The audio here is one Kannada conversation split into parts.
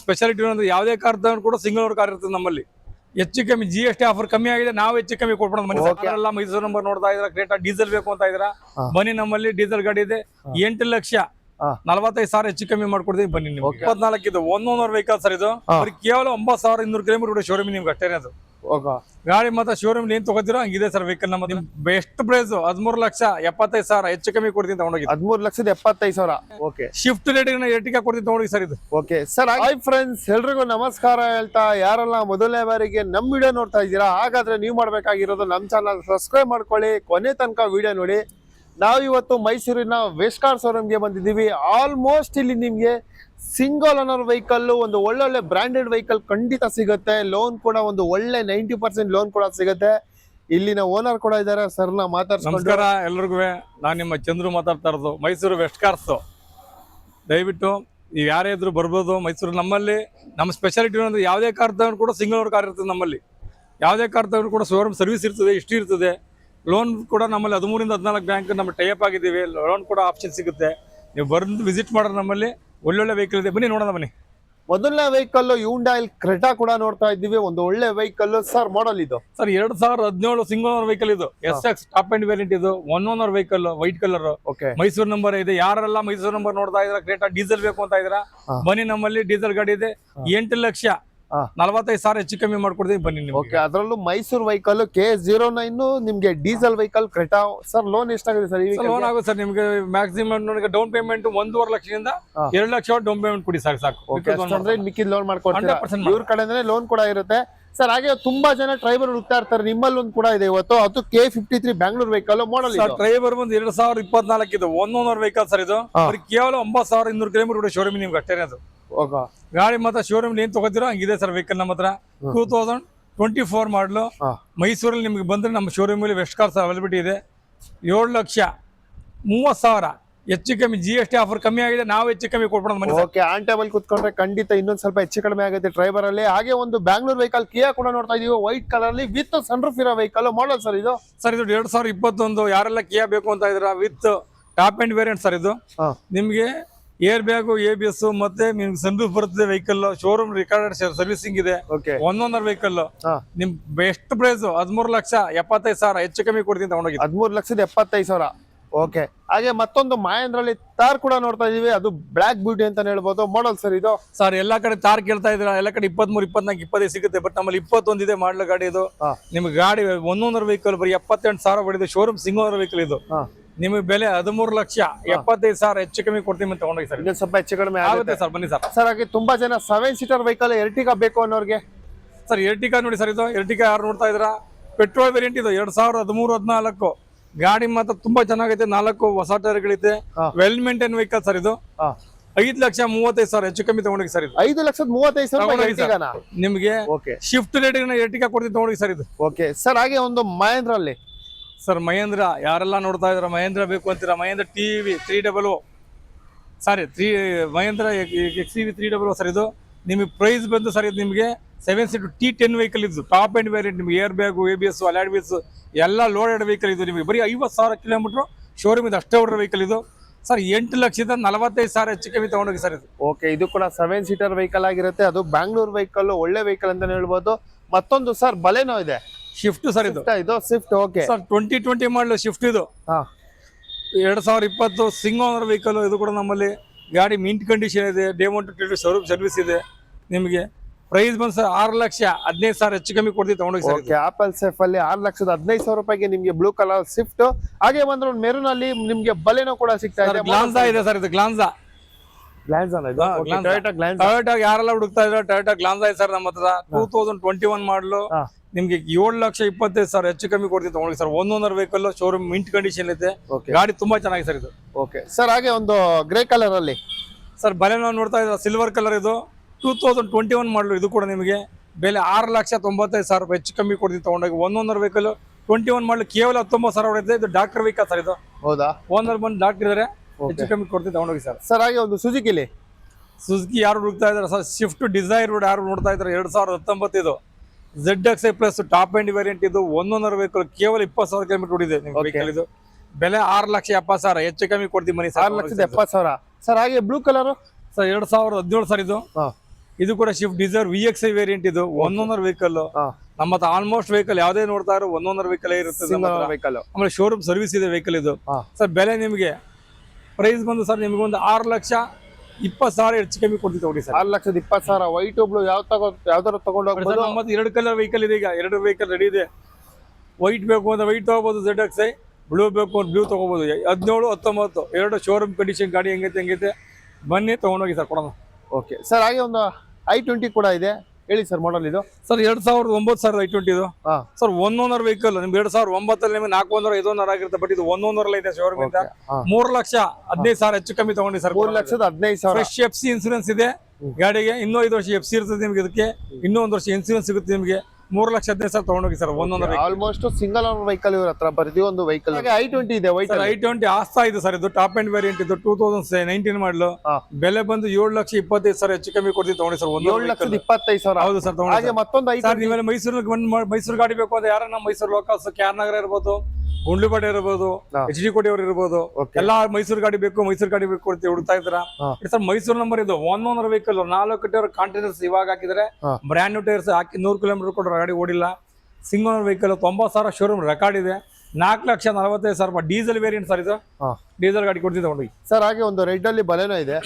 ಸ್ಪೆಷಾಲಿಟಿ ಅಂದ್ರೆ ಯಾವುದೇ ಕಾರ್ ತಗೊಂಡು ಕೂಡ ಸಿಂಗಲ್ ಓನರ್ ಕಾರ್ ಇರ್ತದೆ ನಮ್ಮಲ್ಲಿ. ಹೆಚ್ಚು ಕಮ್ಮಿ GST ಆಫರ್ ಕಮ್ಮಿ ಆಗಿದೆ, ನಾವು ಹೆಚ್ಚು ಕಮ್ಮಿ ಕೊಡ್ಬೋದು. ಮನೆ ಎಲ್ಲ ಮೈಸೂರು ನಂಬರ್ ನೋಡ್ತಾ ಇದ್ರ, ಕ್ರೇಟಾ ಡೀಸೆಲ್ ಬೇಕು ಅಂತ ಇದ್ರ ಬನ್ನಿ, ನಮ್ಮಲ್ಲಿ ಡೀಸೆಲ್ ಗಾಡಿ ಇದೆ. 8,45,000 ಹೆಚ್ಚು ಕಮ್ಮಿ ಮಾಡ್ಕೊಡ್ತೀವಿ ಬನ್ನಿ. ನೀವು 24 ಇದು 1 ಓನರ್ ವೆಹಿಕಲ್ ಸರ್. ಇದು ಕೇವಲ 9,200 ಕಿಲೋಮೀಟರ್ ಶೋರೂಮ್ ನಿಮ್ಗೆ ಅಷ್ಟೇ. ಅದು ಗಾಡಿ ಮಾತ್ರ ಶೋರೂಮ್ ಏನ್ ತಗೋತೀರೋ ಹಂಗಿದೆ ಸರ್ ವೆಹಿಕಲ್. ನಮ್ಮದು ಬೆಸ್ಟ್ ಪ್ರೈಸ್ 13,75,000 ಹೆಚ್ಚು ಕಮ್ಮಿ ಕೊಡ್ತೀನಿ ತಗೊಂಡೋಗಿ. 13,75,000. ಶಿಫ್ಟ್ ರೇಟ್ ಎರ್ಟಿಗಾ ಕೊಡ್ತೀನಿ ತಗೊಂಡೋಗಿ ಸರ್. ಇದು ಓಕೆ ಸರ್. ಹಾಯ್ ಫ್ರೆಂಡ್ಸ್, ಎಲ್ರಿಗೂ ನಮಸ್ಕಾರ ಹೇಳ್ತಾ, ಯಾರೆಲ್ಲ ಮೊದಲನೇ ಬಾರಿಗೆ ನಮ್ ವಿಡಿಯೋ ನೋಡ್ತಾ ಇದ್ದೀರಾ, ಹಾಗಾದ್ರೆ ನೀವು ಮಾಡ್ಬೇಕಾಗಿರೋದು ನಮ್ ಚಾನಲ್ ಸಬ್ಸ್ಕ್ರೈಬ್ ಮಾಡ್ಕೊಳ್ಳಿ, ಕೊನೆ ತನಕ ವಿಡಿಯೋ ನೋಡಿ. ನಾವು ಇವತ್ತು ಮೈಸೂರಿನ ವೆಸ್ಟ್ ಕಾರ್ ಶೋರೂಮ್ಗೆ ಬಂದಿದ್ದೀವಿ. ಆಲ್ಮೋಸ್ಟ್ ಇಲ್ಲಿ ನಿಮ್ಗೆ ಸಿಂಗಲ್ ಓನರ್ ವೆಹಿಕಲ್, ಒಂದು ಒಳ್ಳೊಳ್ಳೆ ಬ್ರಾಂಡೆಡ್ ವೆಹಿಕಲ್ ಖಂಡಿತ ಸಿಗುತ್ತೆ. ಲೋನ್ ಕೂಡ ಒಂದು ಒಳ್ಳೆ 90% ಲೋನ್ ಕೂಡ ಸಿಗುತ್ತೆ. ಇಲ್ಲಿನ ಓನರ್ ಕೂಡ ಇದ್ದಾರೆ, ಸರ್ನ ಮಾತಾಡ್ಸ್ಕೊಂಡು. ನಮಸ್ಕಾರ ಎಲ್ರಿಗೂ, ನಾನು ನಿಮ್ಮ ಚಂದ್ರು ಮಾತಾಡ್ತಾ ಇರೋದು, ಮೈಸೂರು ವೆಸ್ಟ್ ಕಾರ್ಸ್. ದಯವಿಟ್ಟು ನೀವು ಯಾರೇ ಇದ್ರು ಬರ್ಬೋದು ಮೈಸೂರು. ನಮ್ಮಲ್ಲಿ ನಮ್ಮ ಸ್ಪೆಷಾಲಿಟಿ ಅಂದ್ರೆ ಯಾವುದೇ ಕಾರ್ ತಗೊಂಡು ಕೂಡ ಸಿಂಗಲ್ ಓನರ್ ಕಾರ್ ಇರ್ತದೆ ನಮ್ಮಲ್ಲಿ. ಯಾವುದೇ ಕಾರ್ ತಗೊಂಡು ಕೂಡ ಶೋರೂಮ್ ಸರ್ವಿಸ್ ಇರ್ತದೆ, ಇಷ್ಟು ಇರ್ತದೆ. ಲೋನ್ ಕೂಡ ನಮ್ಮಲ್ಲಿ 13 ಇಂದ 14 ಬ್ಯಾಂಕ್ ನಮ್ಮ ಟೈಅಪ್ ಆಗಿದ್ದೀವಿ. ಲೋನ್ ಕೂಡ ಆಪ್ಷನ್ ಸಿಗುತ್ತೆ. ನೀವು ಬಂದು ವಿಸಿಟ್ ಮಾಡೋದು, ನಮ್ಮಲ್ಲಿ ಒಳ್ಳೊಳ್ಳೆ ವೆಹಿಕಲ್ ಇದೆ, ಬನ್ನಿ ನೋಡೋಣ ಬನ್ನಿ. ಮೊದಲನೇ ವೆಹಿಕಲ್ ಹ್ಯುಂಡೈ ಕ್ರೆಟಾ ಕೂಡ ನೋಡ್ತಾ ಇದ್ದೀವಿ, ಒಂದು ಒಳ್ಳೆ ವೆಹಿಕಲ್ ಸರ್. ಮಾಡಲ್ ಇದು ಸರ್ 2017 ಸಿಂಗಲ್ ಓನರ್ ವೆಹಿಕಲ್. ಇದು SX ಟಾಪ್ ಅಂಡ್ ವೇರಿಯಂಟ್. ಇದು 1 owner vehicle, white colour, Mysuru number ಇದೆ. ಯಾರೆಲ್ಲ ಮೈಸೂರು ನಂಬರ್ ನೋಡ್ತಾ ಇದ್ರ, ಕ್ರೇಟಾ ಡೀಸೆಲ್ ಬೇಕು ಅಂತ ಇದ್ರ ಬನ್ನಿ, ನಮ್ಮಲ್ಲಿ ಡೀಸೆಲ್ ಗಾಡಿ ಇದೆ. 8,45,000 ಹೆಚ್ಚು ಕಮ್ಮಿ ಮಾಡ್ಕೊಡ್ತೀವಿ ಬನ್ನಿ ನೀವು. ಅದರಲ್ಲೂ ಮೈಸೂರು ವೆಹಿಕಲ್ KS09 ನಿಮ್ಗೆ diesel vehicle Creta. Sir loan ಎಷ್ಟಾಗಿದೆ ಸರ್? ಲೋನ್ ಆಗುತ್ತೆ ಸರ್ ನಿಮ್ಗೆ ಮ್ಯಾಕ್ಸಿಮಮ್ ಡೌನ್ ಪೇಮೆಂಟ್ 1.5 ಲಕ್ಷದಿಂದ 2 ಲಕ್ಷ ಡೌನ್ ಪೇಮೆಂಟ್ ಕೊಡಿ ಸಾಕು. ಮಿಕ್ಕಿದ ಲೋನ್ ಮಾಡ್ಕೊಡ್ತೀರಾ, ಇವ್ರ ಕಡೆಯಿಂದನೇ ಲೋನ್ ಕೂಡ ಇರುತ್ತೆ ಸರ್. ಹಾಗೆ ತುಂಬಾ ಜನ ಡ್ರೈವರ್ ಹುಡುಕ್ತಾ ಇರ್ತಾರೆ, ನಿಮ್ಮಲ್ಲಿ ಒಂದು ಕೂಡ ಇದೆ ಇವತ್ತು. ಅದು K53 ಬ್ಯಾಂಗ್ಳೂರ್ ವೆಹಿಕಲ್ ಮಾಡಲ್. ಡ್ರೈವರ್ ಬಂದು 2024 ಇದು 1 ಓನರ್ ವೆಹಿಕಲ್ ಸರ್. ಇದು ಕೇವಲ 9,200 ಕಿಲೋಮೀಟರ್ ಶೋರೂಮ್ ನಿಮ್ಗೆ ಅಷ್ಟೇ. ಅದು ಗಾಡಿ ಮಾತ್ರ ಶೋರೂಮ್ ಏನ್ ತಗೋತೀರೋ ಹಂಗಿದೆ ಸರ್ ವೆಹಿಕಲ್. ನಮ್ಮ ಹತ್ರ 2024 ಮಾಡಲು ಮೈಸೂರಲ್ಲಿ ನಿಮ್ಗೆ ಬಂದ್ರೆ ನಮ್ಮ ಶೋರೂಮ್ ಅಲ್ಲಿ ವೆಸ್ಟ್ ಕಾರ್ಸ್ ಅವೈಲಬಿಲಿಟಿ ಇದೆ. 7,30,000 ಹೆಚ್ಚು ಕಮ್ಮಿ GST ಆಫರ್ ಕಮ್ಮಿ ಆಗಿದೆ, ನಾವು ಹೆಚ್ಚು ಕಮ್ಮಿ ಕೊಡ್ಬೋದು. ಆನ್ ಟೇಬಲ್ ಕುತ್ಕೊಂಡ್ರೆ ಖಂಡಿತ ಇನ್ನೊಂದ್ ಸ್ವಲ್ಪ ಹೆಚ್ಚು ಕಡಿಮೆ ಆಗುತ್ತೆ ಡ್ರೈವರ್ ಅಲ್ಲಿ. ಹಾಗೆ ಒಂದು ಬ್ಯಾಂಗ್ಳೂರ್ ವೆಹಿಕಲ್ ಕಿಯಾ ಕೂಡ ನೋಡ್ತಾ ಇದೀವಿ, ವೈಟ್ ಕಲರ್ ಅಲ್ಲಿ ವಿತ್ ಸನ್ರೂಫ್ ಇರೋ ವೆಹಿಕಲ್ ಮಾಡಲ್ ಸರ್. ಇದು ಸರ್ ಇದು 2021 ಯಾರೆಲ್ಲ ಕಿಯಾ ಬೇಕು ಅಂತ ಇದ್ರ with top end variant sir. ಇದು ನಿಮ್ಗೆ ಏರ್ ಬ್ಯಾಗ್, ABS ಮತ್ತೆ ನಿಮ್ಗೆ ಸನ್ರೂಫ್ ಬರ್ತದೆ ವೆಹಿಕಲ್. ಶೋರೂಮ್ ರಿಕಾರ್ಡೆಡ್ ಸರ್ವಿಸಿಂಗ್ ಇದೆ. 1 ಓನರ್ ವೆಹಿಕಲ್. ನಿಮ್ ಬೆಸ್ಟ್ ಪ್ರೈಸ್ 13,75,000 ಹೆಚ್ಚು ಕಮ್ಮಿ ಕೊಡ್ತೀನಿ ತಗೊಂಡೋಗಿ. 13,75,000. ಓಕೆ. ಹಾಗೆ ಮತ್ತೊಂದು ಮಹೇಂದ್ರಲ್ಲಿ ತಾರ್ ಕೂಡ ನೋಡ್ತಾ ಇದೀವಿ, ಅದು ಬ್ಲಾಕ್ ಬ್ಯೂಟಿ ಅಂತ ಹೇಳ್ಬೋದು. ಮಾಡಲ್ ಸರ್ ಇದು? ಸರ್ ಎಲ್ಲಾ ಕಡೆ ತಾರ್ ಕೇಳ್ತಾ ಇದ್ರ, ಎಲ್ಲ ಕಡೆ 23, 24, 25 ಸಿಗುತ್ತೆ. ಬಟ್ ನಮ್ಮಲ್ಲಿ 21 ಇದೆ ಮಾಡಲ್ ಗಾಡಿ. ಇದು ನಿಮ್ಗೆ ಗಾಡಿ 1 ಓನರ್ ವೆಹಿಕಲ್ ಬರೀ 78,000 ಬಡಿದೆ. Showroom single owner vehicle. ಇದು ನಿಮಗೆ ಬೆಲೆ 13,75,000 ಹೆಚ್ಚು ಕಮ್ಮಿ ಕೊಡ್ತೀವಿ ತಗೊಂಡೋಗಿ ಸರ್. ಇನ್ನೊಂದು ಸ್ವಲ್ಪ ಹೆಚ್ಚು ಕಡಿಮೆ ಆಗುತ್ತೆ ಸರ್, ಬನ್ನಿ ಸರ್. ಸರ್ ಹಾಗೆ ತುಂಬಾ ಜನ 7 ಸೀಟರ್ ವೆಹಿಕಲ್ ಎರ್ಟಿಗಾ ಬೇಕು ಅನ್ನೋರ್ಗೆ ಸರ್ ಎರ್ಟಿಗಾ ನೋಡಿ ಸರ್. ಇದು ಎರ್ಟಿಗಾ ಯಾರು ನೋಡ್ತಾ ಇದ್ರ, ಪೆಟ್ರೋಲ್ ವೇರಿಯಂಟ್. ಇದು 2013-14 ಗಾಡಿ ಮಾತ್ರ ತುಂಬಾ ಚೆನ್ನಾಗೈತೆ. 4 ಹೊಸ ಟೈರ್ಗಳಿದೆ, ವೆಲ್ ಮೇಂಟೈನ್ ವೆಹಿಕಲ್ ಸರ್. ಇದು 5,35,000 ಹೆಚ್ಚು ಕಮ್ಮಿ ತಗೊಂಡೋಗಿ ಸರ್. ಇದು 5,35,000 ನಿಮ್ಗೆ ಶಿಫ್ಟ್ ರೇಟ್ ಎರ್ಟಿಗಾ ಕೊಡ್ತೀವಿ ತಗೊಂಡೋಗಿ ಸರ್. ಇದು ಓಕೆ ಸರ್. ಹಾಗೆ ಒಂದು ಮಹೇಂದ್ರಲ್ಲಿ ಸರ್, ಮಹೇಂದ್ರ ಯಾರೆಲ್ಲ ನೋಡ್ತಾ ಇದ್ರ, ಮಹೇಂದ್ರ ಬೇಕು ಅಂತೀರಾ, ಮಹೇಂದ್ರ ಮಹೇಂದ್ರ XCV 300 ಸರ್. ಇದು ನಿಮಗೆ ಪ್ರೈಸ್ ಬಂದು ಸರ್, ಇದು ನಿಮಗೆ 7 ಸೀಟ್ T10 ವೆಹಿಕಲ್. ಇದು ಟಾಪ್ ಅಂಡ್ ವೇರಿಯಂಟ್. ನಿಮ್ಗೆ air bag, ABS, alloyed wheels ಎಲ್ಲ ಲೋಡೆಡ್ ವೆಹಿಕಲ್. ಇದು ನಿಮಗೆ ಬರೀ 50,000 ಕಿಲೋಮೀಟರ್ ಶೋರೂಮ್ ಇದು ಅಷ್ಟೇ ಹೊಡ್ರ ವೆಹಿಕಲ್. ಇದು ಸರ್ 8,45,000 ಹೆಚ್ಚು ಕಮ್ಮಿ ತಗೊಂಡೋಗಿ ಸರ್. ಇದು ಓಕೆ. ಇದು ಕೂಡ 7 ಸೀಟರ್ ವೆಹಿಕಲ್ ಆಗಿರುತ್ತೆ. ಅದು ಬ್ಯಾಂಗ್ಳೂರ್ ವೆಹಿಕಲ್, ಒಳ್ಳೆ ವೆಹಿಕಲ್ ಅಂತ ಹೇಳ್ಬೋದು. ಮತ್ತೊಂದು ಸರ್ ಬಲೆನೋ ಇದೆ, ಶಿಫ್ಟ್ ಸರ್. ಇದು ಸ್ವಿಫ್ಟ್. ಓಕೆ ಸರ್ 2020 ಮಾಡಲು ಶಿಫ್ಟ್. ಇದು 2020 ಸಿಂಗಲ್ ಓನರ್ ವೆಹಿಕಲ್. ಇದು ಕೂಡ ನಮ್ಮಲ್ಲಿ ಗಾಡಿ ಮಿಂಟ್ ಕಂಡೀಷನ್ ಇದೆ. ಡೇ 1 to 2 ಶೋರೂಮ್ ಸರ್ವಿಸ್ ಇದೆ. ನಿಮಗೆ ಪ್ರೈಸ್ ಬಂದು ಸರ್ 6,15,000 ಹೆಚ್ಚು ಕಮ್ಮಿ ಕೊಡ್ತೀವಿ ತಗೊಂಡೋಗಿ ಸರ್. ಆಪಲ್ ಸೇಫ್ ಅಲ್ಲಿ 6,15,000 ರೂಪಾಯಿಗೆ ನಿಮ್ಗೆ ಬ್ಲೂ ಕಲರ್ ಸ್ವಿಫ್ಟ್. ಹಾಗೆ ಬಂದ್ರೆ ಮೆರೂನ್ ಅಲ್ಲಿ ನಿಮ್ಗೆ ಬಲೆನೋ ಕೂಡ ಸಿಗ್ತಾ ಇದೆ. ಗ್ಲಾನ್ಸಾ ಇದೆ ಸರ್. ಇದು ಗ್ಲಾನ್ಸಾ ಯಾರೆಲ್ಲ ಹುಡುಕ್ತಾ ಇದ್ರೆ ಟೊಯೋಟಾ ಗ್ಲಾನ್ಸಾ ಇದೆ ಸರ್ ನಮ್ಮ ಹತ್ರ. 2021 ಮಾಡಲು ನಿಮ್ಗೆ 7,25,000 ಹೆಚ್ಚು ಕಮ್ಮಿ ಕೊಡ್ತೀವಿ ತಗೊಂಡಿ sir. 1 owner vehicle, showroom mint condition ಇದೆ. ಗಾಡಿ ತುಂಬಾ ಚೆನ್ನಾಗಿದೆ ಸರ್. ಇದು ಓಕೆ ಸರ್. ಹಾಗೆ ಒಂದು ಗ್ರೇ ಕಲರ್ ಅಲ್ಲಿ ಸರ್ ಬಲೆನೋ ನೋಡ್ತಾ ಇದ್ರೆ, ಸಿಲ್ವರ್ ಕಲರ್. ಇದು 2021 ಮಾಡಲು. ಇದು ಕೂಡ ನಿಮಗೆ ಬೆಲೆ 6,95,000 ರೂಪಾಯಿ ಹೆಚ್ಚು ಕಮ್ಮಿ ಕೊಡ್ತೀವಿ ತಗೊಂಡೋಗಿ. 1 ಓನರ್ ವೆಹಿಕಲ್ 21 ಮಾಡಲು ಕೇವಲ 19,000 ಹೊಡೆದಿದೆ. ಇದು ಡಾಕ್ಟರ್ ವೆಹಿಕಲ್ ಸರ್. ಇದು ಹೌದಾ? ಓನರ್ ಬಂದು ಡಾಕ್ಟರ್ ಇದಾರೆ, ಹೆಚ್ಚು ಕಮ್ಮಿ ಕೊಡ್ತೀವಿ ತಗೊಂಡೋಗಿ ಸರ್. ಸರ್ ಹಾಗೆ ಒಂದು ಸುಜುಕಿಲಿ ಯಾರು ಹುಡುಕ್ತಾ ಇದಾರೆ ಸರ್, ಸ್ವಿಫ್ಟ್ ಡಿಸೈರ್ ಯಾರು ನೋಡ್ತಾ ಇದ್ದಾರೆ, 2019 ಇದು ZXi plus top end variant. ಇದು 1 ಓನರ್ ವೆಹಿಕಲ್, ಕೇವಲ 20,000 ಕಿಲೋಮೀಟರ್ ಹೊಡಿದೆ ವೆಹಿಕಲ್. ಇದು ಬೆಲೆ 6,70,000 ಹೆಚ್ಚು ಕಮ್ಮಿ ಕೊಡ್ತೀವಿ ಮನಿ. 6,70,000 ಸರ್. ಹಾಗೆ ಬ್ಲೂ ಕಲರ್ ಸರ್ 2017 ಸರ್. ಇದು ಇದು ಕೂಡ ಶಿಫ್ಟ್ ಡಿಸೈರ್ VXI ವೇರಿಯಂಟ್ ಇದು ಒಂದೊಂದರ ವೆಹಿಕಲ್ ನಮ್ಮ ಹತ್ರ ಆಲ್ಮೋಸ್ಟ್ ವೆಹಿಕಲ್ ಯಾವ್ದೇ ನೋಡ್ತಾ ಇರೋ ಒಂದೊಂದರ ವೆಹಿಕಲ್ ಇರುತ್ತೆ ನಮ್ಮ ಹತ್ರ. ವೆಹಿಕಲ್ ಆಮೇಲೆ ಶೋರೂಮ್ ಸರ್ವಿಸ್ ಇದೆ ವೆಹಿಕಲ್ ಇದು. ಸರ್ ಬೆಲೆ ನಿಮಗೆ ಪ್ರೈಸ್ ಬಂದು ಸರ್ ನಿಮಗೆ ಒಂದು 6,20,000 ಹೆಚ್ಚು ಕಮ್ಮಿ ಕೊಡ್ತೀವಿ ತಗೊಳ್ಳಿ ಸರ್. 6,20,000 ವೈಟ್ ಬ್ಲೂ ಯಾವ್ದಾರು ತಗೊಂಡು ಹೋಗ್ಬೋದು. ನಮ್ಮದು 2 ಕಲರ್ ವೆಹಿಕಲ್ ಇದೆ, ಈಗ 2 ವೆಹಿಕಲ್ ರೆಡಿ ಇದೆ. ವೈಟ್ ಬೇಕು ಅಂದ್ರೆ ವೈಟ್ ತಗೋಬಹುದು ZXI, ಬ್ಲೂ ಬೇಕು ಅಂದ್ರೆ ಬ್ಲೂ ತಗೋಬಹುದು. 17, 19 2 ಶೋರೂಮ್ ಕಂಡೀಷನ್ ಗಾಡಿ ಹೆಂಗೈತೆ ಬನ್ನಿ ತಗೊಂಡೋಗಿ ಸರ್ ಕೊಡೋಣ. ಓಕೆ ಸರ್, ಹಾಗೆ ಒಂದು i20 ಕೂಡ ಇದೆ, ಹೇಳಿ ಸರ್ ಮಾಡಲ್ ಇದು. ಸರ್ 2009 ಸರ್ i20 ಇದು. ಸರ್ ಒಂದೊಂದರ ವೆಹಿಕಲ್ ನಿಮ್ಗೆ 2009 ನಿಮಗೆ 400 500 ಆಗಿರುತ್ತೆ. ಬಟ್ ಇದು 100 ಇದೆ ಶೋರೂಮ್ ಇಂದ. 3,15,000 ಹೆಚ್ಚು ಕಮ್ಮಿ ತಗೊಂಡಿ ಸರ್. 3,15,000 ಫ್ರೆಶ್ FC ಇನ್ಸೂರೆನ್ಸ್ ಇದೆ ಗಾಡಿಗೆ. ಇನ್ನೂ 5 ವರ್ಷ FC ಇರ್ತದೆ ನಿಮ್ಗೆ. ಇದಕ್ಕೆ ಇನ್ನೂ 1 ವರ್ಷ ಇನ್ಸೂರೆನ್ಸ್ ಸಿಗುತ್ತೆ ನಿಮಗೆ. 3,15,000 ತಗೊಂಡೋಗಿ ಸರ್ ಒಂದೊಂದರ. ಆಲ್ಮೋಸ್ಟ್ ಸಿಂಗಲ್ ಓನರ್ ವೆಹಿಕಲ್ ಇವ್ರ ಹತ್ರ ಪ್ರತಿಯೊಂದು ವೆಹಿಕಲ್. i20 ಇದೆ, ವೈಟ್ i20 ಆಸ್ತಾ ಇದೆ ಸರ್. ಇದು ಟಾಪ್ ಎಂಡ್ ವೇರಿಯಂಟ್ ಇದು 2019 ಮಾಡಲು. ಬೆಲೆ ಬಂದು 7,25,000 ಹೆಚ್ಚು ಕಮ್ಮಿ ಕೊಡ್ತೀವಿ ತಗೊಂಡಿ ಸರ್. 7,25,000 ಹೌದು ಸರ್ ತಗೊಂಡಿ. ಹಾಗೆ ಮತ್ತೊಂದು ಸರ್ ನೀವೆಲ್ಲ ಮೈಸೂರು ಗಾಡಿ ಬೇಕು ಅಂದ್ರೆ ಯಾರನ್ನ ಮೈಸೂರು ಲೋಕಲ್ಸ್ KR ನಗರ ಇರ್ಬೋದು, ಗುಂಡ್ಲುಪೇಟೆ ಇರ್ಬೋದು, HD ಕೋಟೆ ಅವರು ಇರ್ಬೋದು, ಎಲ್ಲಾ ಮೈಸೂರು ಗಾಡಿ ಬೇಕು ಕೊಡ್ತೀವಿ ಹುಡುಕ್ತಾ ಇದ್ರ ಸರ್. ಮೈಸೂರು ನಂಬರ್ ಇದು ಒಂದೊಂದರ ವೆಹಿಕಲ್ 4 ಟೈರ್ ಕಾಂಟೈನರ್ಸ್ ಇವಾಗ ಹಾಕಿದ್ರೆ ಬ್ರ್ಯಾಂಡ್ ನ್ಯೂ ಟೈರ್ಸ್ ಹಾಕಿ 100 ಕಿಲೋಮೀಟರ್ ಕೊಟ್ಟರೆ ಗಾಡಿ ಓಡಿಲ್ಲ. ಸಿಂಗಲ್ ವೆಹಿಕಲ್ 90,000 ಶೋರೂಮ್ ರೆಕಾರ್ಡ್ ಇದೆ. 4,45,000 ಡೀಸೆಲ್ ವೇರಿಯಂಟ್ ಸರ್ ಇದು. ಡೀಸೆಲ್ ಗಾಡಿ ಕೊಡ್ತೀವಿ ತಗೊಂಡು ಸರ್. ಹಾಗೆ ಒಂದು ರೆಡ್ ಅಲ್ಲಿ ಬಲೆನೋ ಇದೆ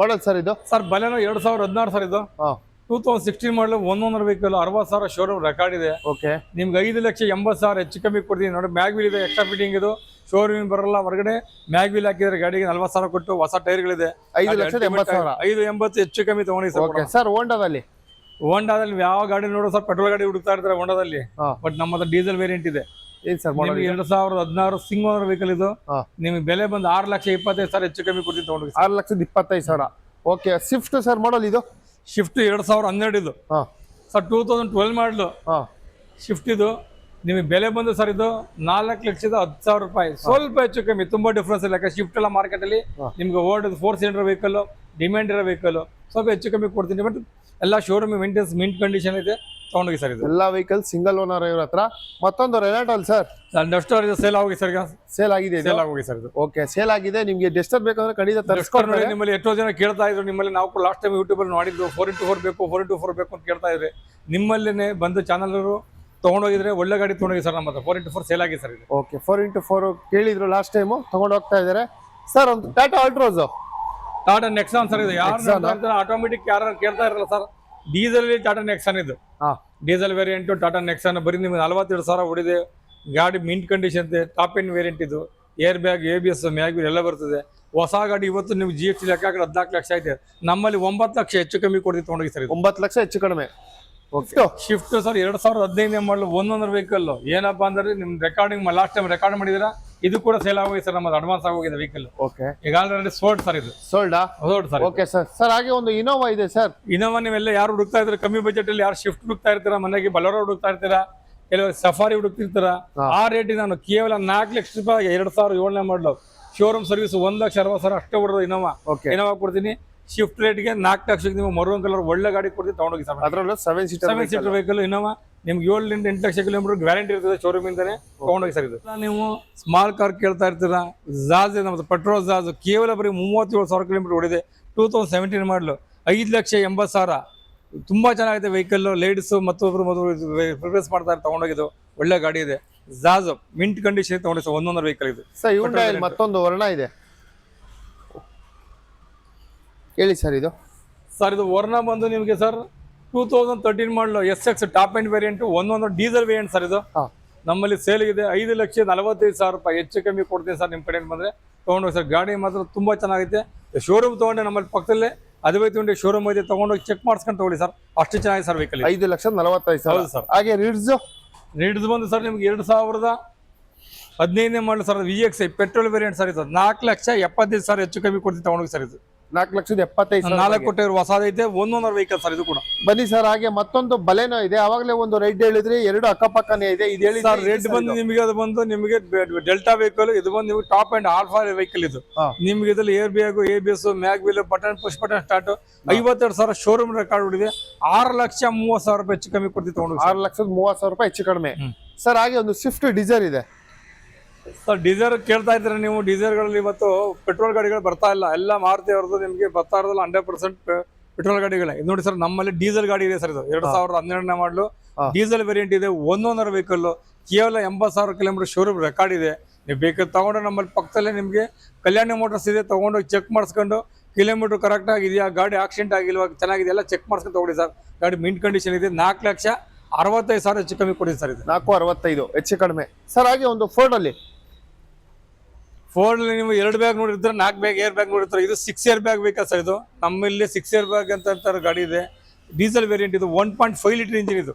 ಮಾಡಲ್ ಸರ್ ಇದು. ಸರ್ ಬಲೆನೋ 2016 ಸರ್ ಇದು. 2016 ಮಾಡಲು ಒಂದೊಂದರ ವೆಹಿಕಲ್ 60,000 ಶೋರೂಮ್ ರೆಕಾರ್ಡ್ ಇದೆ. ಓಕೆ, ನಿಮ್ಗೆ 5,80,000 ಹೆಚ್ಚು ಕಮ್ಮಿ ಕೊಡ್ತೀನಿ ನೋಡಿ. ಮ್ಯಾಗ್ ವೀಲ್ ಇದೆ, ಎಕ್ಸ್ಟ್ರಾ ಫಿಟ್ಟಿಂಗ್ ಇದು. ಶೋರೂಮ್ ಬರಲ್ಲ, ಹೊರಗಡೆ ಮ್ಯಾಗ್ ವೀಲ್ ಹಾಕಿದ್ರೆ ಗಾಡಿಗೆ 40,000 ಕೊಟ್ಟು ಹೊಸ ಟೈರ್ಗಳಿದೆ. 5,80,000 5,80 ಹೆಚ್ಚು ಕಮ್ಮಿ ತಗೊಂಡಿ ಸರ್. ಸರ್ ಹೋಂಡಾದಲ್ಲಿ ಯಾವ ಗಾಡಿ ನೋಡೋ ಸರ್ ಪೆಟ್ರೋಲ್ ಗಾಡಿ ಹುಡುಕ್ತಾ ಇರ್ತಾರೆ ಹೋಂಡಾದಲ್ಲಿ. ಬಟ್ ನಮ್ಮ ಹತ್ರ ಡೀಸೆಲ್ ವೇರಿಯಂಟ್ ಇದೆ. ಏನ್ ಸರ್ 2016 ಸಿಂಗಲ್ ವೆಹಿಕಲ್ ಇದು. ನಿಮ್ಗೆ ಬೆಲೆ ಬಂದು 6,25,000 ಹೆಚ್ಚು ಕಮ್ಮಿ ಕೊಡ್ತೀನಿ ತಗೊಂಡು. 6,25,000. ಓಕೆ, ಸ್ವಿಫ್ಟ್ ಸರ್ ಮಾಡಲ್ ಇದು. ಶಿಫ್ಟ್ 2012 ಇದು ಸರ್. 2012 ಮಾಡಲು ಶಿಫ್ಟ್ ಇದು. ನಿಮಗೆ ಬೆಲೆ ಬಂದು ಸರ್ ಇದು 4,10,000 ರೂಪಾಯಿ. ಸ್ವಲ್ಪ ಹೆಚ್ಚು ಕಮ್ಮಿ, ತುಂಬಾ ಡಿಫ್ರೆನ್ಸ್ ಇಲ್ಲ. ಯಾಕೆ ಶಿಫ್ಟ್ ಎಲ್ಲ ಮಾರ್ಕೆಟ್ ಅಲ್ಲಿ ನಿಮ್ಗೆ ಓಲ್ಡ್ 4 ಸಿಲಿಂಡರ್ ವೆಹಿಕಲ್, ಡಿಮ್ಯಾಂಡ್ ಇರೋ ವೆಹಿಕಲ್, ಸ್ವಲ್ಪ ಹೆಚ್ಚು ಕಮ್ಮಿ ಕೊಡ್ತೀನಿ. ಬಟ್ ಎಲ್ಲ ಶೋರೂಮ್ ಮೇಂಟೆನ್ಸ್ ಮಿಂಟ್ ಕಂಡೀಷನ್ ಇದೆ ತಗೊಂಡೋಗಿ ಸರ್. ಇದು ಎಲ್ಲ ವೆಹಿಕಲ್ ಸಿಂಗಲ್ ಓನರ್ ಇವ್ರ ಹತ್ರ. ಮತ್ತೊಂದು ರೆನಾಲ್ಟ್ ಸರ್. ಡಸ್ಟರ್ ಸೇಲ್ ಆಗಿ ಸರ್. ಸೇಲ್ ಆಗಿದೆ, ಸೇಲ್ ಆಗೋಗಿ ಸರ್ ಇದು. ಓಕೆ, ಸೇಲ್ ಆಗಿದೆ. ನಿಮ್ಗೆ ಡಸ್ಟರ್ ಬೇಕಂದ್ರೆ ಖಂಡಿತ ತರಿಸ್ಕೊಡ್ತಾರೆ. ನಿಮ್ಮಲ್ಲಿ ಎಷ್ಟೋ ಜನ ಕೇಳ್ತಾ ಇದ್ರು. ನಿಮ್ಮಲ್ಲಿ ನಾವು ಲಾಸ್ಟ್ ಟೈಮ್ ಯೂಟ್ಯೂಬ್ ಅಲ್ಲಿ ನೋಡಿದ್ದು 4x4 ಬೇಕು, 4x4 ಬೇಕು ಅಂತ ಕೇಳ್ತಾ ಇದ್ರೆ ನಿಮ್ಮಲ್ಲೇನೆ ಬಂದು ಚಾನಲ್ ತಗೊಂಡೋಗಿದ್ರೆ ಒಳ್ಳೆ ಗಾಡಿ ತಗೊಂಡೋಗಿ ಸರ್. ನಮ್ಮ ಹತ್ರ 4x4 ಸೇಲ್ ಆಗಿದೆ ಸರ್ ಇದು. ಓಕೆ, 4x4 ಕೇಳಿದ್ರು ಲಾಸ್ಟ್ ಟೈಮ್, ತಗೊಂಡು ಹೋಗ್ತಾ ಇದಾರೆ ಸರ್. ಒಂದು ಟಾಟಾ ಆಲ್ಟ್ರೋಸ್, ಟಾಟಾ ನೆಕ್ಸಾನ್ ಸರ್ ಇದು. ಯಾರು ಆಟೋಮೆಟಿಕ್ ಯಾರು ಕೇಳ್ತಾ ಇರಲ್ಲ ಸರ್. ಡೀಸೆಲ್ ಟಾಟಾ ನೆಕ್ಸಾನ್ ಇದು. ಡೀಸೆಲ್ ವೇರಿಯಂಟ್ ಟಾಟಾ ನೆಕ್ಸಾನ್ ಬರೀ ನಿಮ್ಗೆ 42,000 ಹೊಡಿದೆ. ಗಾಡಿ ಮಿಂಟ್ ಕಂಡೀಷನ್ ಇದೆ, ಟಾಪ್ ಎಂಡ್ ವೇರಿಯಂಟ್ ಇದು. Air bag, ABS, mag wheel ಎಲ್ಲ ಬರ್ತದೆ. ಹೊಸ ಗಾಡಿ ಇವತ್ತು ನೀವು GST ಲೆಕ್ಕ ಹಾಕಿದ್ರೆ 14 ಲಕ್ಷ ಐತೆ. ನಮ್ಮಲ್ಲಿ 9 ಲಕ್ಷ ಹೆಚ್ಚು ಕಮ್ಮಿ ಕೊಡ್ತೀವಿ ತಗೊಂಡೋಗಿ ಸರ್. 9 ಲಕ್ಷ ಹೆಚ್ಚು ಕಡಿಮೆ. ಶಿಫ್ಟ್ ಸರ್ 2015 ಮಾಡಲು ಒಂದೊಂದರ ವೆಹಿಕಲ್. ಏನಪ್ಪಾ ಅಂದ್ರೆ ನಿಮ್ ರೆಕಾರ್ಡಿಂಗ್ ಲಾಸ್ಟ್ ಟೈಮ್ ರೆಕಾರ್ಡ್ ಮಾಡಿದಿರಾ, ಇದು ಕೂಡ ಸೇಲ್ ಆಗೋಗಿದೆ ಸರ್. ನಮ್ಮದು ಅಡ್ವಾನ್ಸ್ ಆಗೋಗಿದೆ ವೆಹಿಕಲ್. ಓಕೆ, ಈಗ ಆಲ್ರೆಡಿ ಸೋಲ್ಡ್ ಸರ್ ಇದು. ಸೋಲ್ಡಾ? Sold sir. Okay sir. Sir ಹಾಗೆ ಒಂದು ಇನೋವಾ ಇದೆ ಸರ್. ಇನೋವಾ ನೀವೆಲ್ಲ ಯಾರು ಹುಡುಕ್ತಾ ಇದ್ರೆ ಕಮ್ಮಿ ಬಜೆಟ್ ಅಲ್ಲಿ, ಯಾರು ಶಿಫ್ಟ್ ಹುಡುಕ್ತಾ ಇರ್ತೀರಾ, ಮನೆಗೆ ಬಲೋರೋ ಹುಡುಕ್ತಾ ಇರ್ತೀರಾ, ಕೆಲವರು ಸಫಾರಿ ಹುಡುಕ್ತಿರ್ತೀರಾ, ಆ ರೇಟಿಗೆ ನಾನು ಕೇವಲ 4 ಲಕ್ಷ ರೂಪಾಯಿ 2007 ಮಾಡಲು ಶೋರೂಮ್ ಸರ್ವಿಸ್ 1,60,000 ಅಷ್ಟೇ ಹೊಡೆದು ಇನೋವಾ ಕೊಡ್ತೀನಿ. ಶಿಫ್ಟ್ ರೇಟ್ಗೆ 4 ಲಕ್ಷಕ್ಕೆ ನೀವು ಮರೂನ್ ಕಲರ್ ಒಳ್ಳೆ ಗಾಡಿ ಕೊಡ್ತೀವಿ ತಗೊಂಡೋಗಿ ಸರ್. ಅದರಲ್ಲೂ 7 ಸೀಟರ್ ವೆಹಿಕಲ್ ಇನೋವಾ. ನಿಮ್ಗೆ 7 8 ಲಕ್ಷ ಕಿಲೋಮೀಟರ್ ಗ್ಯಾರಂಟಿ ಇರ್ತದೆ ಶೋರೂಮ್ ಇಂದಾನೆ ತಗೊಂಡೋಗಿ ಸರ್. ಇದು ನೀವು ಸ್ಮಾಲ್ ಕಾರ್ ಕೇಳ್ತಾ ಇರ್ತೀರಾ. ಜಾಜ್ ನಮ್ದು ಪೆಟ್ರೋಲ್ ಜಾಜ್ ಕೇವಲ ಬರೀ 37,000 ಕಿಲೋಮೀಟರ್ ಓಡಿದೆ. 2017 ಮಾಡಲು 5,80,000. ತುಂಬಾ ಚೆನ್ನಾಗಿದೆ ವೆಹಿಕಲ್. ಲೇಡೀಸ್ ಮತ್ತೊಬ್ರು ಪ್ರಿಫರೆನ್ಸ್ ಮಾಡ್ತಾರೆ ತಗೊಂಡೋಗಿದ್ದು. ಒಳ್ಳೆ ಗಾಡಿ ಇದೆ. ಜಾಜ್ ಮಿಂಟ್ ಕಂಡೀಷನ್ ತಗೊಂಡಿ ಸರ್. ಒಂದೊಂದರ ವೆಹಿಕಲ್ ಇದು ಸರ್. ಹ್ಯುಂಡೈ ಮತ್ತೊಂದು ವರ್ಣ ಇದೆ, ಹೇಳಿ ಸರ್ ಇದು. ಸರ್ ಇದು ವರ್ಣ ಬಂದು ನಿಮಗೆ ಸರ್ 2013 ಮಾಡಲು SX ಟಾಪ್ ಎಂಡ್ ವೇರಿಯಂಟ್. ಒಂದೊಂದು ಡೀಸೆಲ್ ವೇರಿಯಂಟ್ ಸರ್ ಇದು. ನಮ್ಮಲ್ಲಿ ಸೇಲ್ ಇದೆ. 5,45,000 ರೂಪಾಯಿ ಹೆಚ್ಚು ಕಮ್ಮಿ ಕೊಡ್ತೀನಿ ಸರ್. ನಿಮ್ಮ ಕಡೆಯಿಂದ ಬಂದ್ರೆ ತಗೊಂಡೋಗಿ ಸರ್. ಗಾಡಿ ಮಾತ್ರ ತುಂಬಾ ಚೆನ್ನಾಗೈತೆ. ಶೋರೂಮ್ ತಗೊಂಡೆ ನಮ್ಮಲ್ಲಿ ಪಕ್ಕದಲ್ಲೇ ಅದ್ವೈತ ಶೋರೂಮ್ ಇದೆ. ತಗೊಂಡೋಗಿ ಚೆಕ್ ಮಾಡ್ಸ್ಕೊಂಡು ತಗೊಳ್ಳಿ ಸರ್. ಅಷ್ಟು ಚೆನ್ನಾಗಿದೆ ಸರ್ ವೆಹಿಕಲ್. 5,45,000 ಸರ್. ಹಾಗೆ ರೀಡ್ಸ್ ಬಂದು ಸರ್ ನಿಮ್ಗೆ 2015 ಮಾಡಲು sir. VXI petrol variant sir ಇದು. 4,75,000 ಹೆಚ್ಚು ಕಮ್ಮಿ ಕೊಡ್ತೀವಿ ತಗೊಂಡೋಗಿ ಸರ್. ಇದು 4,75,000. 4 ಟೈರ್ ಹೊಸದೈತೆ. ಒಂದೊಂದರ ವೆಹಿಕಲ್ ಸರ್ ಇದು ಕೂಡ. ಬನ್ನಿ ಸರ್. ಹಾಗೆ ಮತ್ತೊಂದು ಬಲೆನೋ ಇದೆ. ಅವಾಗಲೇ ಒಂದು ರೆಡ್ ಹೇಳಿದ್ರಿ, 2 ಅಕ್ಕಪಕ್ಕನೇ ಇದೆ. ಇದು ಹೇಳಿ ಸರ್. ರೆಡ್ ಬಂದು ನಿಮಗೆ ಅದು ಬಂದು ನಿಮಗೆ ಡೆಲ್ಟಾ ವೆಹಿಕಲ್. ಇದು ಬಂದು ನಿಮಗೆ ಟಾಪ್ ಅಂಡ್ ಆಲ್ಫಾ ವೆಹಿಕಲ್. ಇದು ನಿಮ್ಗೆ ಇದ್ರಲ್ಲಿ air bag, ABS, mag wheel, button push button start. 52,000 showroom record ಹೊಡಿದೆ. 6,30,000 ರೂಪಾಯಿ ಹೆಚ್ಚು ಕಮ್ಮಿ ಕೊಡ್ತೀವಿ ತಗೊಂಡು. 6,30,000 ರೂಪಾಯಿ ಹೆಚ್ಚು ಕಡಿಮೆ ಸರ್. ಹಾಗೆ ಒಂದು ಸ್ವಿಫ್ಟ್ ಡಿಸೈರ್ ಇದೆ, ಸರ್ ಡೀಸೆಲ್ ಕೇಳ್ತಾ ಇದ್ರೆ ನೀವು ಡೀಸೆಲ್ಗಳಲ್ಲಿ ಇವತ್ತು ಪೆಟ್ರೋಲ್ ಗಾಡಿಗಳು ಬರ್ತಾ ಇಲ್ಲ, ಎಲ್ಲ ಮಾರುತಿ ಅವ್ರದ್ದು ನಿಮಗೆ ಬರ್ತಾ ಇರೋದಿಲ್ಲ 100% ಪೆಟ್ರೋಲ್ ಗಾಡಿಗಳೇ. ಇದು ನೋಡಿ ಸರ್, ನಮ್ಮಲ್ಲಿ ಡೀಸೆಲ್ ಗಾಡಿ ಇದೆ ಸರ್. ಇದು 2012ನೇ ಮಾಡಲು ಡೀಸೆಲ್ ವೇರಿಯಂಟ್ ಇದೆ. 1 ಓನರ್ ವೆಹಿಕಲ್, ಕೇವಲ 80,000 ಕಿಲೋಮೀಟರ್ ಶೋರೂಮ್ ರೆಕಾರ್ಡ್ ಇದೆ. ನೀವು ಬೇಕಾದ್ರೆ ತಗೊಂಡು ನಮ್ಮಲ್ಲಿ ಪಕ್ಕದಲ್ಲೇ ನಿಮಗೆ ಕಲ್ಯಾಣಿ ಮೋಟರ್ಸ್ ಇದೆ, ತಗೊಂಡೋಗಿ ಚೆಕ್ ಮಾಡಿಸ್ಕೊಂಡು ಕಿಲೋಮೀಟರ್ ಕರೆಕ್ಟ್ ಆಗಿದೆಯಾ, ಗಾಡಿ ಆಕ್ಸಿಡೆಂಟ್ ಆಗಿಲ್ವಾ, ಚೆನ್ನಾಗಿದೆ ಎಲ್ಲ ಚೆಕ್ ಮಾಡ್ಸ್ಕೊಂಡು ತಗೊಳ್ಳಿ ಸರ್. ಗಾಡಿ ಮಿಂಟ್ ಕಂಡೀಷನ್ ಇದೆ. 4,65,000 ಹೆಚ್ಚು ಕಮ್ಮಿ ಕೊಡಿ ಸರ್. ಇದು 465 ಹೆಚ್ಚು ಕಡಿಮೆ ಸರ್. ಹಾಗೆ ಒಂದು ಫೋರ್ಡ್ ನೀವು 2 ಬ್ಯಾಗ್ ನೋಡಿರ್ತಾರೆ, 4 ಬ್ಯಾಗ್ ಏರ್ ಬ್ಯಾಗ್ ನೋಡಿರ್ತಾರೆ. ಇದು 6 ಏರ್ ಬ್ಯಾಗ್ ಬೇಕಾ ಸರ್? ಇದು ನಮ್ಮಲ್ಲಿ 6 ಏರ್ ಬ್ಯಾಗ್ ಅಂತ ಗಾಡಿ ಇದೆ. ಡೀಸೆಲ್ ವೇರಿಯಂಟ್ ಇದು. 1.5 ಲೀಟರ್ ಇಂಜಿನ್ ಇದು,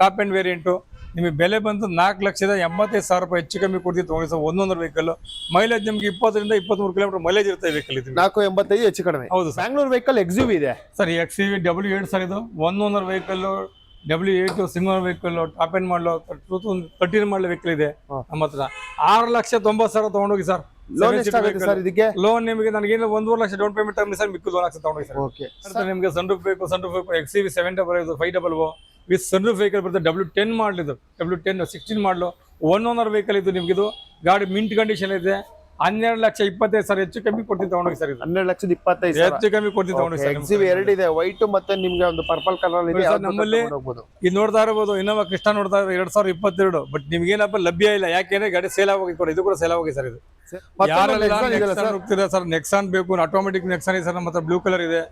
ಟಾಪ್ ಎಂಡ್ ವೇರಿಯಂಟು. ನಿಮಗೆ ಬೆಲೆ ಬಂದು 4,85,000 ರೂಪಾಯಿ ಹೆಚ್ಚು ಕಮ್ಮಿ ಕೊಡ್ತೀವಿ ತಗೊಳ್ಳಿ ಸರ್. 1 owner vehicle. ಮೈಲೇಜ್ ನಿಮಗೆ 20 ರಿಂದ 23 ಕಿಲೋಮೀಟರ್ ಮೈಲೇಜ್ ಇರುತ್ತೆ ವೆಹಿಕಲ್ ಇದು. 485 ಹೆಚ್ಚು ಕಡಿಮೆ. ಹೌದು ಸರ್. ಬ್ಯಾಂಗ್ಳೂರ್ ವೆಹಿಕಲ್ XUV ಇದೆ ಸರ್. XUV W8 sir. ಇದು 1 owner vehicle, W8 single vehicle, top end ಮಾಡಲು 2013 ಮಾಡಲ್ ವೆಹಿಕಲ್ ಇದೆ ನಮ್ಮ ಹತ್ರ. 6,90,000 ತಗೊಂಡೋಗಿ ಸರ್. ಲೋನ್ ಎಷ್ಟಾಗುತ್ತೆ ಸರ್ ಇದಕ್ಕೆ? ಲೋನ್ ನಿಮಗೆ ನನಗೇನು 1.5 ಲಕ್ಷ ಡೌನ್ ಪೇಮೆಂಟ್ ತಗೊಂಡು ಸರ್, ಮಿಕ್ಕಿದ 1 ಲಕ್ಷ ತಗೊಂಡೋಗಿ ಸರ್. ಓಕೆ ನಿಮಗೆ ಸನ್ರೂಫ್ ಬೇಕು, ಸನ್ರೂಫ್ ಬೇಕು. XUV 700 ವಿತ್ ಸನ್ರೂಫ್ ವೆಹಿಕಲ್ ಬರುತ್ತೆ. W10 ಮಾಡಲಿದ್ದು, W10 16 ಮಾಡಲು 1 ಓನರ್ ವೆಹಿಕಲ್ ಇದು. ನಿಮ್ಗೆ ಇದು ಗಾಡಿ ಮಿಂಟ್ ಕಂಡೀಷನ್ ಇದೆ. 12,25,000 ಹೆಚ್ಚು ಕಮ್ಮಿ ಕೊಡ್ತೀನಿ ತಗೊಂಡೋಗಿ ಸರ್. ಇದು 12,25,000 ಹೆಚ್ಚು ಕಮ್ಮಿ ಕೊಡ್ತೀನಿ ತಗೊಂಡೋಗಿ ಸರ್. XUV 2 ಇದೆ, ವೈಟ್ ಮತ್ತೆ ನಿಮ್ಗೆ ಒಂದು ಪರ್ಪಲ್ ಕಲರ್ ಇದೆ. ನಮ್ಮಲ್ಲಿ ಇದು ನೋಡ್ತಾ ಇರಬಹುದು, ಇನ್ನೋವಾ ಕ್ರಿಸ್ಟಾ ನೋಡ್ತಾ ಇರೋ 2022. ಬಟ್ ನಿಮ್ಗೆ ಏನಪ್ಪ ಲಭ್ಯ ಇಲ್ಲ, ಯಾಕೆಂದ್ರೆ ಗಾಡಿ ಸೇಲ್ ಆಗೋಗಿ ಕೊಡಿ. ಇದು ಕೂಡ ಸೇಲ್ ಆಗೋಗಿ ಸರ್. ಇದು ಯಾರೆಲ್ಲ ಹೋಗ್ತಿದೆ ಸರ್, ನೆಕ್ಸಾನ್ ಬೇಕು, ಆಟೋಮೆಟಿಕ್ ನೆಕ್ಸಾನ್ ಇದೆ ಸರ್ ನಮ್ಮ ಹತ್ರ. ಬ್ಲೂ ಕಲರ್ ಇದೆ,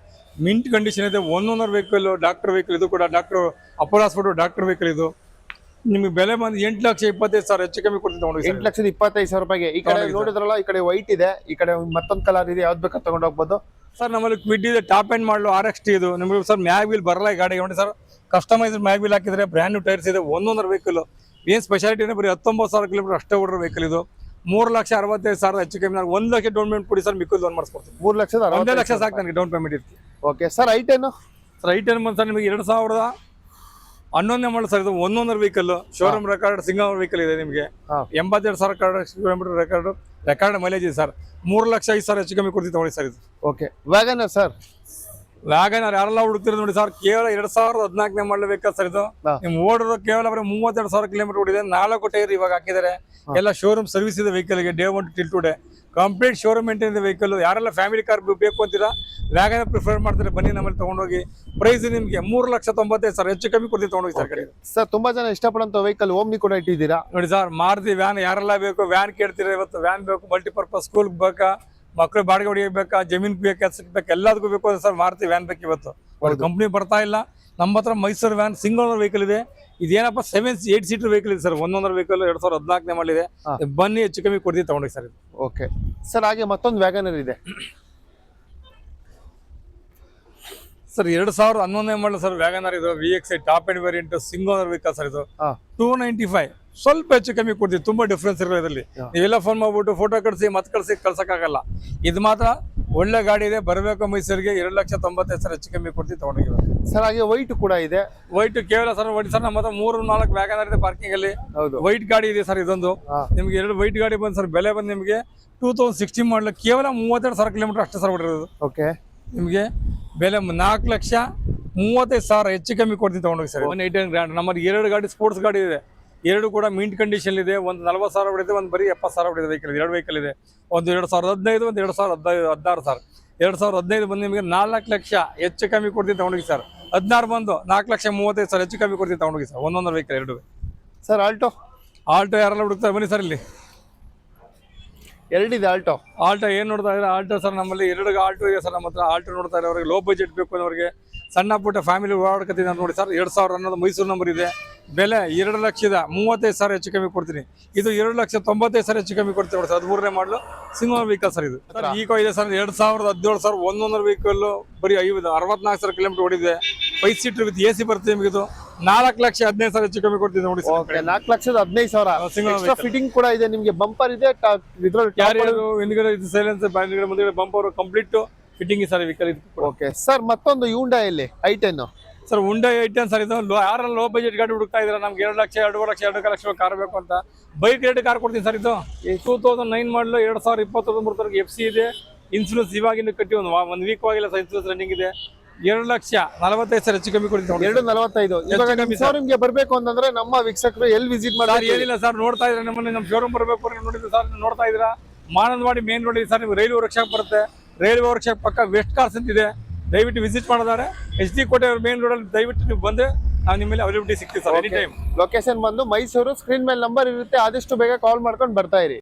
ಮಿಂಟ್ ಕಂಡೀಷನ್ ಇದೆ. 1 ಓನರ್ ವೆಹಿಕಲ್, ಡಾಕ್ಟರ್ ವೆಹಿಕಲ್. ಇದು ಕೂಡ doctor Apollo hospital doctor vehicle. ಇದು ನಿಮಗೆ ಬೆಲೆ ಬಂದು 8,25,000 ಹೆಚ್ಚು ಕಮ್ಮಿ ಕೊಡ್ತೀನಿ ತಗೊಂಡು. 8,25,000 ರೂಪಾಯಿಗೆ. ಈ ಕಡೆ ನೋಡಿದ್ರಲ್ಲ, ಈ ಕಡೆ ವೈಟ್ ಇದೆ, ಈ ಕಡೆ ಮತ್ತೊಂದು ಕಲರ್ ಇದೆ. ಯಾವ್ದು ಬೇಕಾದ್ರೆ ತಗೊಂಡು ಹೋಗ್ಬೋದು ಸರ್. ನಮ್ಮಲ್ಲಿ ಕ್ವಿಡ್ ಇದೆ, ಟಾಪ್ ಎಂಡ್ ಮಾಡಲು RXT. ಇದು ನಿಮಗೆ ಸರ್ ಮ್ಯಾಗ್ ವೀಲ್ ಬರಲ್ಲ ಈ ಗಾಡಿ ನೋಡಿ ಸರ್. ಕಸ್ಟಮೈಸ್ ಮ್ಯಾಗ್ ವೀಲ್ ಹಾಕಿದ್ರೆ, ಬ್ರ್ಯಾಂಡ್ ನ್ಯೂ ಟೈರ್ಸ್ ಇದೆ. 1 ಓನರ್ ವೆಹಿಕಲ್. ಏನು ಸ್ಪೆಷಾಲಿಟಿ ಅಂದ್ರೆ ಬರೀ 19,000 ಕಿಲೋಮೀಟರ್ ಅಷ್ಟೇ ಓಡಿರೋ ವೆಹಿಕಲ್ ಇದು. 3,65,000 ಹೆಚ್ಚು ಕಮ್ಮಿ. ನಾನು 1 ಲಕ್ಷ ಡೌನ್ ಪೇಮೆಂಟ್ ಕೊಡಿ ಸರ್, ಮಿಕ್ಕಿದ್ದು ಲೋನ್ ಮಾಡಿಸ್ಕೊಡ್ತೀನಿ. 3,60,000 ಲಕ್ಷ ಸಾಕು ನನಗೆ ಡೌನ್ ಪೇಮೆಂಟ್ ಇರ್ತೀವಿ. Okay sir. I10 ಬಂದು ಸರ್ ನಿಮಗೆ 2011ನೇ ಮಾಡಲ್ ಸರ್. ಇದು 1 owner vehicle, showroom record single vehicle ಇದೆ. ನಿಮಗೆ 82,000 ಕಿಲೋಮೀಟರ್ ರೆಕಾರ್ಡ್ ಮೈಲೇಜ್ ಇದೆ ಸರ್. 3,05,000 ಹೆಚ್ಚು ಕಮ್ಮಿ ಕೊಡ್ತೀವಿ ತಗೊಳ್ಳಿ ಸರ್. ಇದು ಓಕೆ. ವ್ಯಾಗನರ್ ಸರ್. ವ್ಯಾಗನರ್ ಯಾರೆಲ್ಲ ಹುಡುಕ್ತಿರೋದು ನೋಡಿ ಸರ್, ಕೇವಲ 2014ನೇ ಮಾಡಲ್ ವೆಹಿಕಲ್ ಸರ್. ಇದು ನಿಮ್ ಓಡಿರೋ ಕೇವಲ ಬರೀ 32,000 ಕಿಲೋಮೀಟರ್ ಓಡಿದೆ. 4 ಟೈರ್ ಇವಾಗ ಹಾಕಿದ್ದಾರೆ. ಎಲ್ಲ ಶೋರೂಮ್ ಸರ್ವಿಸ್ ಇದೆ ವೆಹಿಕಲ್ಗೆ, day 1 till 2 day complete showroom maintain ಇದೆ ವೆಹಿಕಲ್. ಯಾರೆಲ್ಲ ಫ್ಯಾಮಿಲಿ ಕಾರ್ ಬೇಕು ಅಂತೀರಾ, ವ್ಯಾಗನರ್ ಪ್ರಿಫರ್ ಮಾಡ್ತಾರೆ, ಬನ್ನಿ ನಮ್ಮಲ್ಲಿ ತಗೊಂಡೋಗಿ. ಪ್ರೈಸ್ ನಿಮಗೆ 3,95,000 ಹೆಚ್ಚು ಕಮ್ಮಿ ಕೊಡ್ತೀವಿ ತಗೊಂಡೋಗಿ ಸರ್. ಕಡೆ ಸರ್ ತುಂಬಾ ಜನ ಇಷ್ಟಪಡೋಂಥ ವೆಹಿಕಲ್ ಓಮ್ನಿ ಕೂಡ ಇಟ್ಟಿದ್ದೀರಾ ನೋಡಿ ಸರ್. ಮಾರುತಿ ವ್ಯಾನ್ ಯಾರೆಲ್ಲ ಬೇಕು, ವ್ಯಾನ್ ಕೇಳ್ತೀರಾ. ಇವತ್ತು ವ್ಯಾನ್ ಬೇಕು, ಮಲ್ಟಿಪರ್ಪಸ್, ಸ್ಕೂಲ್ಗೆ ಬೇಕಾ, ಮಕ್ಕಳು ಬಾಡಿಗೆ ಹೊಡಿಗೆ ಬೇಕಾ, ಜಮೀನ್ ಬೇಕು, ಕೆಲ್ಸಕ್ಕೆ ಬೇಕು, ಎಲ್ಲದಕ್ಕೂ ಬೇಕು ಅಂದ್ರೆ ಸರ್ ಮಾರುತಿ ವ್ಯಾನ್ ಬೇಕು. ಇವತ್ತು ಕಂಪ್ನಿ ಬರ್ತಾ ಇಲ್ಲ. ನಮ್ಮ ಹತ್ರ Mysuru van single owner vehicle ಇದೆ. ಇದೇನಪ್ಪ 8 ಸೀಟರ್ ವೆಹಿಕಲ್ ಇದೆ ಸರ್. 1 ಓನರ್ ವೆಹಿಕಲ್ 2014ನೇ ಮಾಡಲಿದೆ. ಬನ್ನಿ ಹೆಚ್ಚು ಕಮ್ಮಿ ಕೊಡ್ತೀವಿ ತಗೊಂಡೋಗಿ ಸರ್. ಇದು ಓಕೆ ಸರ್. ಹಾಗೆ ಮತ್ತೊಂದು ವ್ಯಾಗನರ್ ಇದೆ ಸರ್. 2011ನೇ ಮಾಡಲ್ ಸರ್ ವ್ಯಾಗನರ್. ಇದು VXI top end variant single owner vehicle sir. ಇದು 295 ಸ್ವಲ್ಪ ಹೆಚ್ಚು ಕಮ್ಮಿ ಕೊಡ್ತೀವಿ. ತುಂಬಾ ಡಿಫ್ರೆನ್ಸ್ ಇರಲ್ಲ ಇದರಲ್ಲಿ. ನೀವೆಲ್ಲ ಫೋನ್ ಮಾಡ್ಬಿಟ್ಟು ಫೋಟೋ ಕಳಿಸಿ ಮತ್ತೆ ಕಳ್ಸಕ್ಕಾಗಲ್ಲ. ಇದು ಮಾತ್ರ ಒಳ್ಳೆ ಗಾಡಿ ಇದೆ. ಬರಬೇಕು ಮೈಸೂರಿಗೆ. 2,95,000 ಹೆಚ್ಚು ಕಮ್ಮಿ ಕೊಡ್ತೀವಿ ತಗೊಂಡೋಗಿ ಸರ್. ಹಾಗೆ ವೈಟ್ ಕೂಡ ಇದೆ. ವೈಟ್ ಕೇವಲ ಸರ್ ವೈಟ್ ಸರ್ ನಮ್ಮ ಹತ್ರ 3-4 ವ್ಯಾಗನರ್ ಇದೆ ಪಾರ್ಕಿಂಗ್ ಅಲ್ಲಿ. ವೈಟ್ ಗಾಡಿ ಇದೆ ಸರ್. ಇದೊಂದು ನಿಮ್ಗೆ 2 ವೈಟ್ ಗಾಡಿ ಬಂದು ಸರ್ ಬೆಲೆ ಬಂದು ನಿಮಗೆ 2016 ಮಾಡಲು ಕೇವಲ 32,000 ಕಿಲೋಮೀಟರ್ ಅಷ್ಟೇ ಸರ್ ಹೊಡಿರೋದು. ಓಕೆ. ನಿಮಗೆ ಬೆಲೆ 4,35,000 ಹೆಚ್ಚು ಕಮ್ಮಿ ಕೊಡ್ತೀನಿ ತಗೊಂಡೋಗಿ ಸರ್. 118 ಗ್ರ್ಯಾಂಡ್. ನಮ್ಮಲ್ಲಿ 2 ಗಾಡಿ ಸ್ಪೋರ್ಟ್ಸ್ ಗಾಡಿ ಇದೆ. 2 ಕೂಡ ಮಿಂಟ್ ಕಂಡೀಷನ್ ಇದೆ. ಒಂದು 40,000 ಹೊಡಿದೆ, ಒಂದು ಬರೀ 70,000 ಹೊಡಿದೆ ವೆಹಿಕಲ್. 2 ವೆಹಿಕಲ್ ಇದೆ. ಒಂದು 2015, ಒಂದು 2016 ಸರ್. 2015 ಬಂದು ನಿಮಗೆ 4 ಲಕ್ಷ ಹೆಚ್ಚು ಕಮ್ಮಿ ಕೊಡ್ತೀನಿ ತಗೊಂಡೋಗಿ ಸರ್. 16 ಬಂದು 4,35,000 ಹೆಚ್ಚು ಕಮ್ಮಿ ಕೊಡ್ತೀನಿ ತಗೊಂಡೋಗಿ sir. 1 owner vehicle 2 sir. Alto ಯಾರೆಲ್ಲ ಹುಡುಕ್ತಾರೆ ಬನ್ನಿ ಸರ್. ಇಲ್ಲಿ 2 ಇದೆ ಆಲ್ಟೋ. ಏನು ನೋಡ್ತಾ ಇದ್ದಾರೆ ಆಲ್ಟೋ ಸರ್. ನಮ್ಮಲ್ಲಿ 2 ಆಲ್ಟೋ ಇದೆ ಸರ್ ನಮ್ಮ ಹತ್ರ. ಆಲ್ಟೋ ನೋಡ್ತಾ ಇದ್ದಾರೆ ಅವ್ರಿಗೆ ಲೋ ಬಜೆಟ್ ಬೇಕು ಅನ್ನೋರಿಗೆ, ಸಣ್ಣ ಪುಟ್ಟ ಫ್ಯಾಮಿಲಿ ಓಡಾಡ್ಕತ್ತೀನಿ ಅಂತ ನೋಡಿ ಸರ್. 2,000 ಅನ್ನೋದು ಮೈಸೂರು ನಂಬರ್ ಇದೆ. ಬೆಲೆ 2,35,000 ಹೆಚ್ಚು ಕಮ್ಮಿ ಕೊಡ್ತೀನಿ. ಇದು 2,90,000 ಹೆಚ್ಚು ಕಮ್ಮಿ ಕೊಡ್ತೀನಿ ನೋಡಿ ಸರ್. 13ನೇ ಮಾಡಲು ಸಿಂಗಲ್ ವೆಹಿಕಲ್ ಸರ್. ಇದು ಈಕೋ ಇದೆ ಸರ್. 2017 ಸರ್. 1 ಓನರ್ ವೆಹಿಕಲ್ ಬರೀ 64,000 ಕಿಲೋಮೀಟರ್ ಓಡಿದೆ. 5 ಸೀಟರ್ ವಿತ್ AC ಬರುತ್ತೆ ನಿಮಗೆ. ಇದು 4,15,000 ಹೆಚ್ಚು ಕಮ್ಮಿ ಕೊಡ್ತೀನಿ ನೋಡಿ ಸರ್. 4,15,000 ಫಿಟ್ಟಿಂಗ್ ಕೂಡ ಇದೆ ನಿಮಗೆ. ಬಂಪರ್ ಇದೆ, ಹಿಂದ್ಗಡೆ ಸೈಲೆನ್ಸ್, ಮುಂದೆ bumper complete fitting sir vehicle ಇದು. Okay sir. ಮತ್ತೊಂದು Hyundai i10 sir. Hyundai i10 sir. ಇದು ಯಾರೆಲ್ಲ ಲೋ ಬಜೆಟ್ ಗಾಡಿ ಹುಡುಕ್ತಾ ಇದ್ದಾರೆ, ನಮ್ಗೆ 2 ಲಕ್ಷ 2 ಲಕ್ಷ 2 ಲಕ್ಷ ಕಾರ್ ಬೇಕು ಅಂತ, ಬೈಕ್ ರೇಟ್ ಕಾರ್ ಕೊಡ್ತೀನಿ ಸರ್. ಇದು 2009 ಮಾಡಲು 2023 FC ಇದೆ. ಇನ್ಸೂರೆನ್ಸ್ ಇವಾಗಿನ ಕಟ್ಟಿ ಒಂದು ವೀಕ್ ಆಗಿಲ್ಲ ಸರ್. ಇನ್ಸೂರೆನ್ಸ್ ರನ್ನಿಂಗ್ ಇದೆ. 2,45,000 ಹೆಚ್ಚು ಕಮ್ಮಿ ಕೊಡ್ತೀವಿ. 2,45,000. ಇವಾಗ ಕಮ್ಮಿ ನಿಮ್ಮ ಶೋರೂಮ್ಗೆ ಬರ್ಬೇಕು ಅಂತಂದ್ರೆ ನಮ್ಮ ವೀಕ್ಷಕರು ಎಲ್ಲಿ ವಿಸಿಟ್ ಸರ್ ಮಾಡಿ? ಏನಿಲ್ಲ ಸರ್, ನೋಡ್ತಾ ಇದ್ರೆ ನಮ್ಮ ಶೋರೂಮ್ ಬರಬೇಕು ನೋಡಿದ್ರೆ ಸರ್, ನೋಡ್ತಾ ಇದ್ದೀರಾ ಮಾನಂದವಾಡಿ ಮೇನ್ ರೋಡ್ ಇದೆ ಸರ್. ನೀವು ರೈಲ್ವೆ ವರ್ಕ್ಶಾಪ್ ಬರುತ್ತೆ, ರೈಲ್ವೆ ವರ್ಕ್ಶಾಪ್ ಪಕ್ಕ ವೆಸ್ಟ್ ಕಾರ್ಸ್ ಅಂತಿದೆ, ದಯವಿಟ್ಟು ವಿಸಿಟ್ ಮಾಡಿದ್ದಾರೆ. HD ಕೋಟೆ ಮೇನ್ ರೋಡಲ್ಲಿ ದಯವಿಟ್ಟು ನೀವು ಬಂದ್ರೆ ನಾವು ನಿಮ್ಮಲ್ಲಿ ಅವೈಲಬಿಲಿಟಿ ಸಿಗ್ತೀವಿ ಸರ್ ಎನಿ ಟೈಮ್. ಲೊಕೇಶನ್ ಬಂದು ಮೈಸೂರು. ಸ್ಕ್ರೀನ್ ಮೇಲೆ ನಂಬರ್ ಇರುತ್ತೆ, ಆದಷ್ಟು ಬೇಗ ಕಾಲ್ ಮಾಡ್ಕೊಂಡು ಬರ್ತಾ ಇರಿ.